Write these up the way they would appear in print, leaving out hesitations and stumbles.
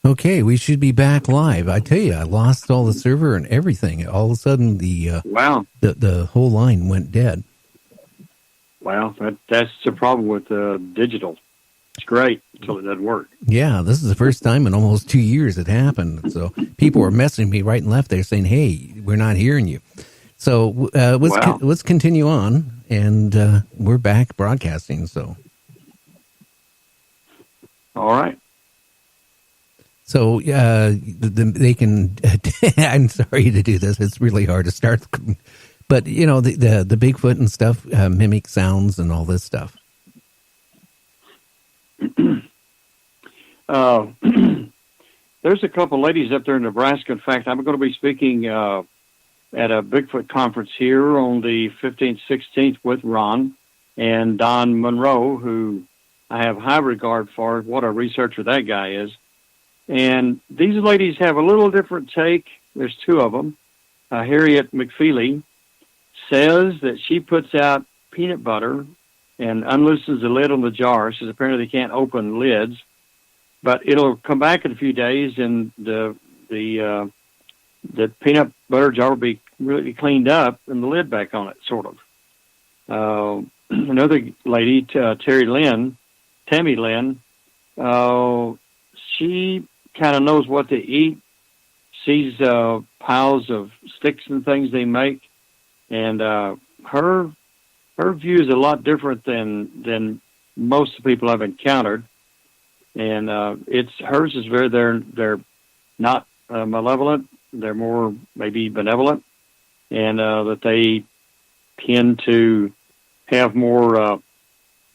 Okay, we should be back live. I tell you, I lost all the server and everything. All of a sudden, Wow. the whole line went dead. Wow, that's the problem with digital. It's great until it doesn't work. Yeah, this is the first time in almost 2 years it happened. So people were messaging me right and left. They're saying, "Hey, we're not hearing you." So let's continue on, and we're back broadcasting. So, all right. So they can. I'm sorry to do this. It's really hard to start, but the Bigfoot and stuff mimic sounds and all this stuff. There's a couple ladies up there in Nebraska. In fact, I'm going to be speaking at a Bigfoot conference here on the 15th, 16th with Ron and Don Monroe, who I have high regard for. What a researcher that guy is. And these ladies have a little different take. There's two of them. Harriet McFeely says that she puts out peanut butter and unloosens the lid on the jar. She says apparently they can't open lids, but it'll come back in a few days, and the peanut butter jar will be really cleaned up and the lid back on it, sort of. Another lady, Tammy Lynn, she kind of knows what to eat, sees piles of sticks and things they make, and her view is a lot different than most people I've encountered, and hers is they're not malevolent, they're more maybe benevolent, and that they tend to have more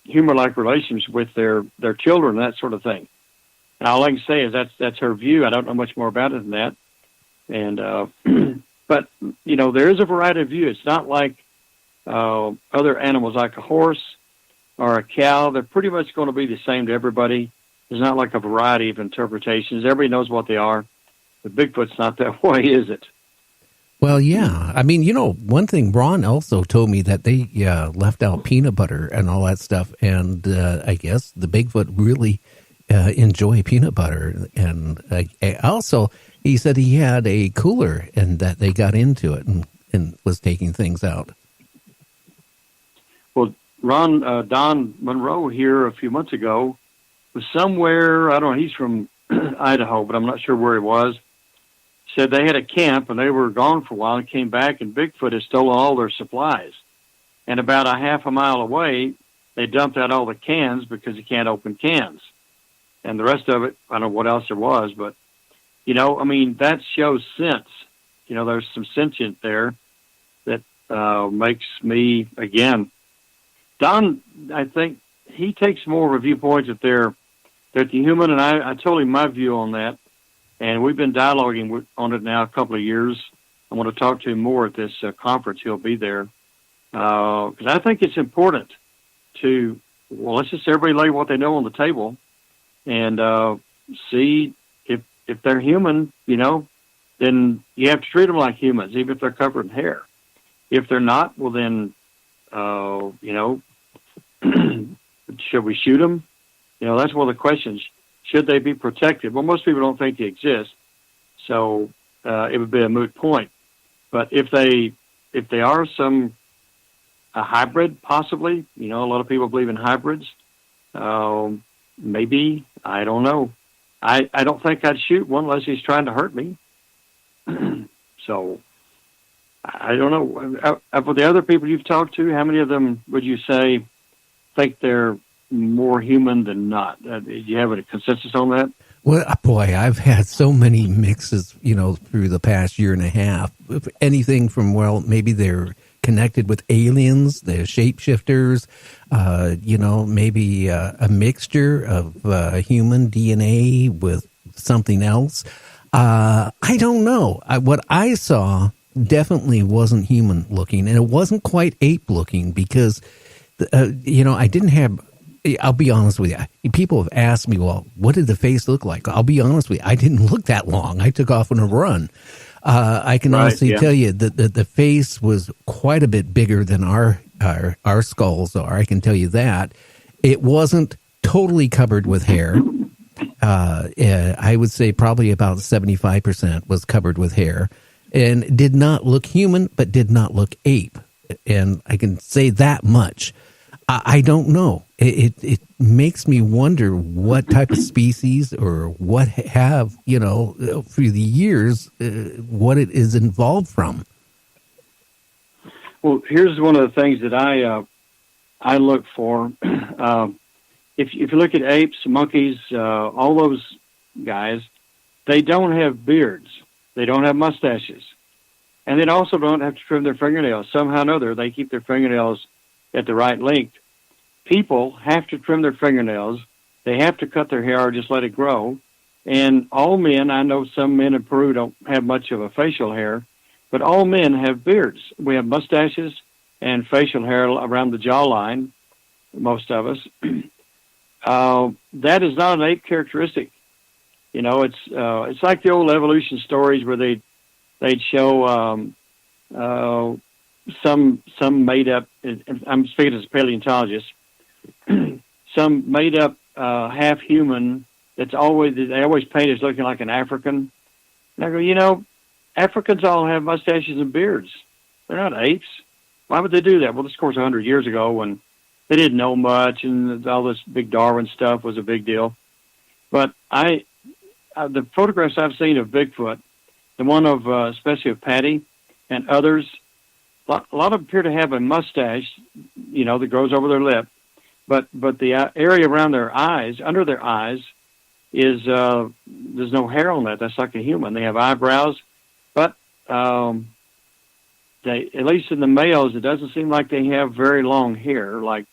humor-like relations with their children, that sort of thing. And all I can say is that's her view. I don't know much more about it than that. And but there is a variety of view. It's not like other animals like a horse or a cow. They're pretty much going to be the same to everybody. There's not like a variety of interpretations. Everybody knows what they are. But Bigfoot's not that way, is it? Well, yeah. I mean, one thing, Ron also told me that they left out peanut butter and all that stuff. And I guess the Bigfoot really enjoy peanut butter. And also, he said he had a cooler and that they got into it and was taking things out. Well, Don Monroe here a few months ago was somewhere, I don't know, he's from Idaho, but I'm not sure where he was. Said they had a camp and they were gone for a while and came back, and Bigfoot had stolen all their supplies. And about a half a mile away, they dumped out all the cans because you can't open cans. And the rest of it, I don't know what else there was, but, that shows sense. There's some sentient there that makes me, again, Don, I think he takes more of a viewpoint that they're the human, and I told him my view on that. And we've been dialoguing on it now a couple of years. I want to talk to him more at this conference. He'll be there. Because I think it's important to, let's just everybody lay what they know on the table and see if they're human, then you have to treat them like humans, even if they're covered in hair. If they're not, well, then, should we shoot them? That's one of the questions. Should they be protected? Well, most people don't think they exist, so it would be a moot point. But if they are a hybrid, possibly, a lot of people believe in hybrids. Maybe, I don't know. I don't think I'd shoot one unless he's trying to hurt me. So I don't know. For the other people you've talked to, how many of them would you say think they're more human than not? Do you have a consensus on that? Well, boy, I've had so many mixes, through the past year and a half. Anything from, maybe they're connected with aliens, the shapeshifters, maybe a mixture of human DNA with something else. I don't know. What I saw definitely wasn't human looking, and it wasn't quite ape looking because, I didn't have. I'll be honest with you. People have asked me, what did the face look like? I'll be honest with you. I didn't look that long. I took off on a run. I can honestly tell you that the face was quite a bit bigger than our skulls are. I can tell you that. It wasn't totally covered with hair. I would say probably about 75% was covered with hair, and did not look human, but did not look ape. And I can say that much. I don't know. It makes me wonder what type of species or what have, through the years, what it is involved from. Well, here's one of the things that I look for. If you look at apes, monkeys, all those guys, they don't have beards. They don't have mustaches. And they also don't have to trim their fingernails. Somehow or another, they keep their fingernails at the right length. People have to trim their fingernails. They have to cut their hair or just let it grow. And all men, I know some men in Peru don't have much of a facial hair, but all men have beards. We have mustaches and facial hair around the jawline, most of us. That is not an ape characteristic. It's like the old evolution stories where they'd show some made up. I'm speaking as a paleontologist. Some made up half human they always paint as looking like an African. And I go, Africans all have mustaches and beards. They're not apes. Why would they do that? Well, this, of course, 100 years ago when they didn't know much and all this big Darwin stuff was a big deal. But the photographs I've seen of Bigfoot, the one of especially of Patty and others, a lot of them appear to have a mustache, that grows over their lip. But the area around their eyes, under their eyes, is there's no hair on that. That's like a human. They have eyebrows, but they, at least in the males, it doesn't seem like they have very long hair, like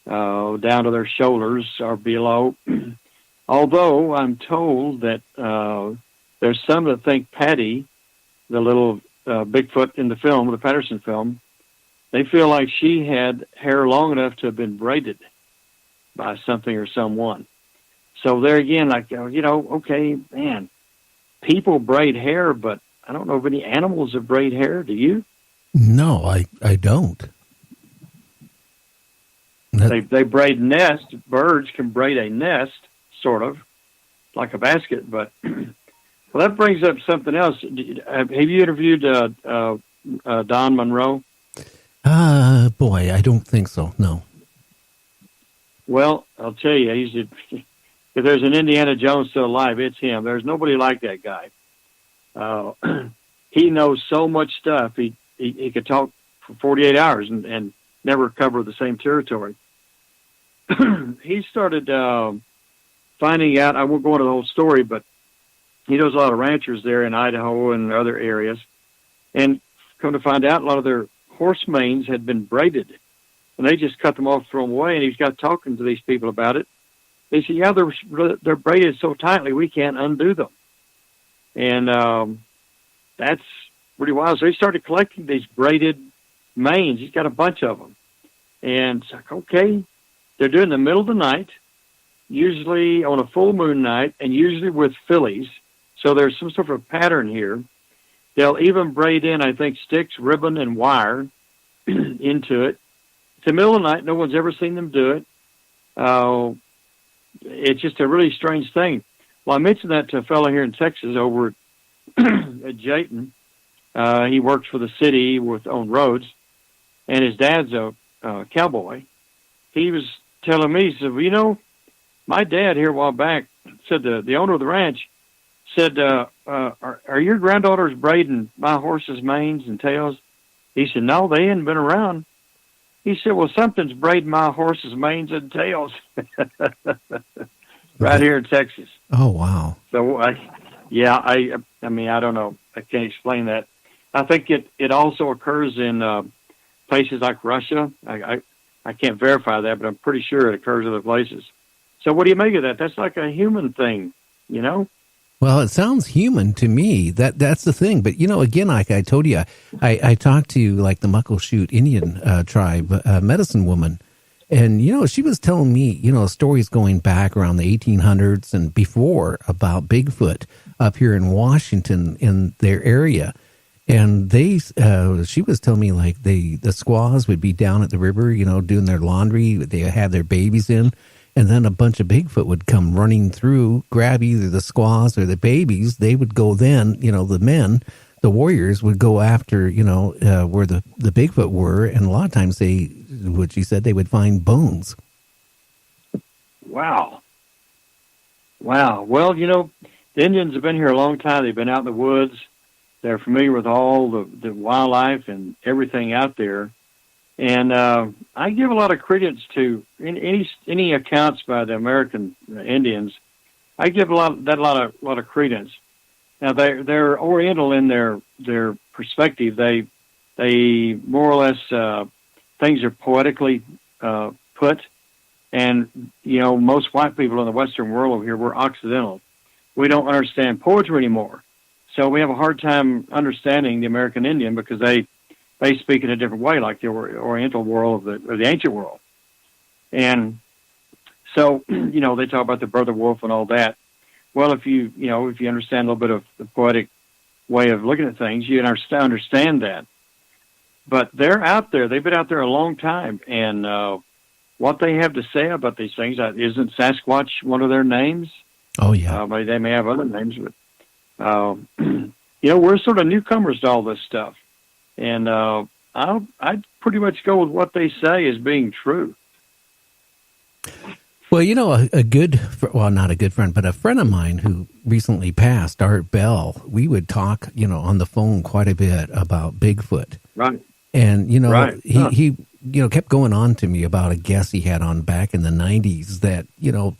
down to their shoulders or below. Although I'm told that there's some that think Patty, the little Bigfoot in the film, the Patterson film, they feel like she had hair long enough to have been braided by something or someone. So there again, okay, man, people braid hair, but I don't know if any animals have braid hair. Do you? No, I don't. They braid nests. Birds can braid a nest, sort of, like a basket. But well, that brings up something else. Have you interviewed Don Monroe? Boy, I don't think so. No. Well, I'll tell you, if there's an Indiana Jones still alive, it's him. There's nobody like that guy. He knows so much stuff. He could talk for 48 hours and never cover the same territory. He started finding out, I won't go into the whole story, but he knows a lot of ranchers there in Idaho and other areas. And come to find out, a lot of their horse manes had been braided. And they just cut them off, throw them away. And he's got talking to these people about it. They said, yeah, they're braided so tightly, we can't undo them. And that's pretty wild. So he started collecting these braided manes. He's got a bunch of them. And it's like, okay, they're doing the middle of the night, usually on a full moon night, and usually with fillies. So there's some sort of pattern here. They'll even braid in, I think, sticks, ribbon, and wire into it. It's the middle of the night. No one's ever seen them do it. It's just a really strange thing. Well, I mentioned that to a fellow here in Texas over at Jayton. He works for the city on roads, and his dad's a cowboy. He was telling me, he said, well, my dad here a while back said the owner of the ranch said, are your granddaughters braiding my horse's manes and tails? He said, no, they hadn't been around. He said, well, something's braiding my horse's manes and tails right here in Texas. Oh, wow. So, I mean, I don't know. I can't explain that. I think it also occurs in places like Russia. I can't verify that, but I'm pretty sure it occurs other places. So what do you make of that? That's like a human thing, Well, it sounds human to me. That's the thing. But, again, like I told you, I talked to like the Muckleshoot Indian tribe medicine woman. And, she was telling me, stories going back around the 1800s and before about Bigfoot up here in Washington in their area. And she was telling me like the squaws would be down at the river, doing their laundry. They had their babies in. and then a bunch of Bigfoot would come running through, grab either the squaws or the babies. They would go then, the men, the warriors would go after, where the Bigfoot were, and a lot of times she said, they would find bones. Wow. Well, the Indians have been here a long time. They've been out in the woods. They're familiar with all the wildlife and everything out there. And I give a lot of credence to any accounts by the American Indians. I give a lot of credence. Now they're Oriental in their perspective. They more or less things are poetically put. And most white people in the Western world over here, we're Occidental. We don't understand poetry anymore, so we have a hard time understanding the American Indian because they speak in a different way, like the Oriental world of the ancient world. And so they talk about the brother wolf and all that. Well, if you understand a little bit of the poetic way of looking at things, you understand that. But they're out there. They've been out there a long time, and what they have to say about these things, isn't Sasquatch one of their names? Oh, yeah. They may have other names, but, we're sort of newcomers to all this stuff. And I'd pretty much go with what they say as being true. Well, not a good friend, but a friend of mine who recently passed, Art Bell, we would talk, on the phone quite a bit about Bigfoot. Right. And, right. he kept going on to me about a guest he had on back in the 90s that,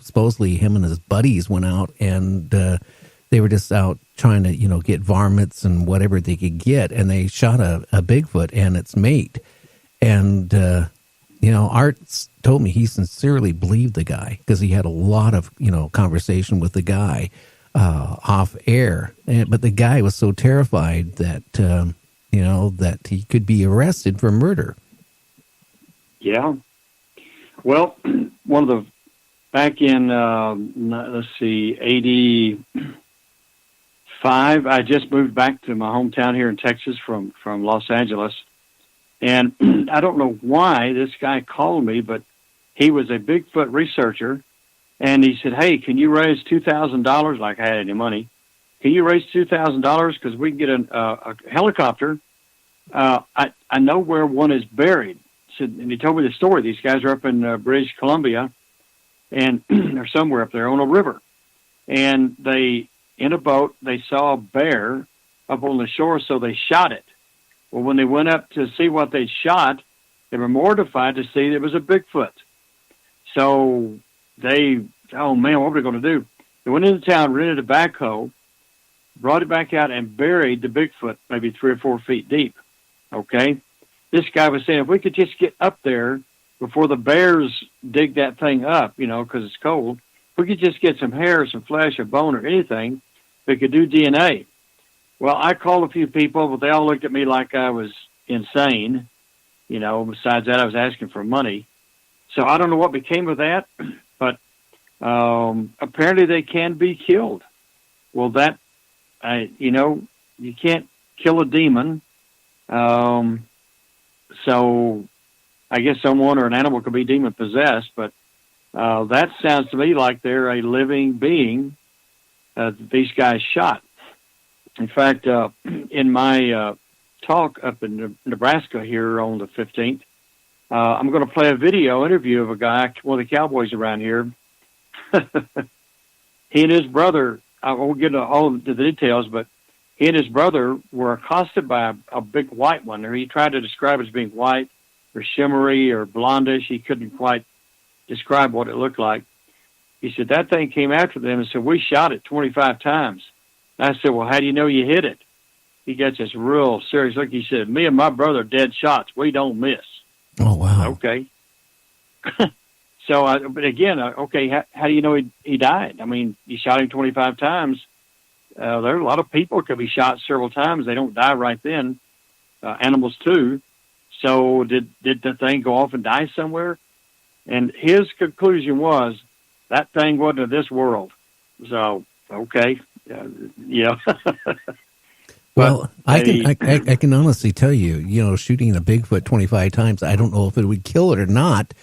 supposedly him and his buddies went out and they were just out trying to, get varmints and whatever they could get. And they shot a Bigfoot and its mate. And, Art told me he sincerely believed the guy because he had a lot of, conversation with the guy off air. But the guy was so terrified that, that he could be arrested for murder. Yeah. Well, back in, 85, I just moved back to my hometown here in Texas from Los Angeles. And I don't know why this guy called me, but he was a Bigfoot researcher. And he said, hey, can you raise $2,000? Like I had any money. Can you raise $2,000? Because we can get a helicopter. I know where one is buried. And he told me the story. These guys are up in British Columbia, and they're somewhere up there on a river. And in a boat, they saw a bear up on the shore, so they shot it. Well, when they went up to see what they shot, they were mortified to see it was a Bigfoot. So oh man, what were they going to do? They went into town, rented a backhoe, brought it back out, and buried the Bigfoot maybe 3 or 4 feet deep. Okay? This guy was saying, if we could just get up there before the bears dig that thing up, because it's cold, if we could just get some hair, some flesh, a bone, or anything, we could do DNA. Well, I called a few people, but they all looked at me like I was insane. Besides that, I was asking for money. So I don't know what became of that, but apparently they can be killed. Well, you can't kill a demon. So I guess someone or an animal could be demon possessed, but that sounds to me like they're a living being that these guys shot. In fact, in my talk up in Nebraska here on the 15th, I'm going to play a video interview of a guy, one of the cowboys around here. He and his brother, I won't get into all of the details, but he and his brother were accosted by a big white one. He tried to describe it as being white or shimmery or blondish. He couldn't quite describe what it looked like. He said, that thing came after them and said, we shot it 25 times. And I said, well, how do you know you hit it? He got this real serious look. He said, me and my brother are dead shots. We don't miss. Oh, wow. Okay. So, but again, okay, how do you know he died? I mean, you shot him 25 times. There are a lot of people could be shot several times. They don't die right then. Animals too. So did the thing go off and die somewhere? And his conclusion was that thing wasn't of this world. So, okay. Yeah. Well, I can honestly tell you, shooting a Bigfoot 25 times, I don't know if it would kill it or not,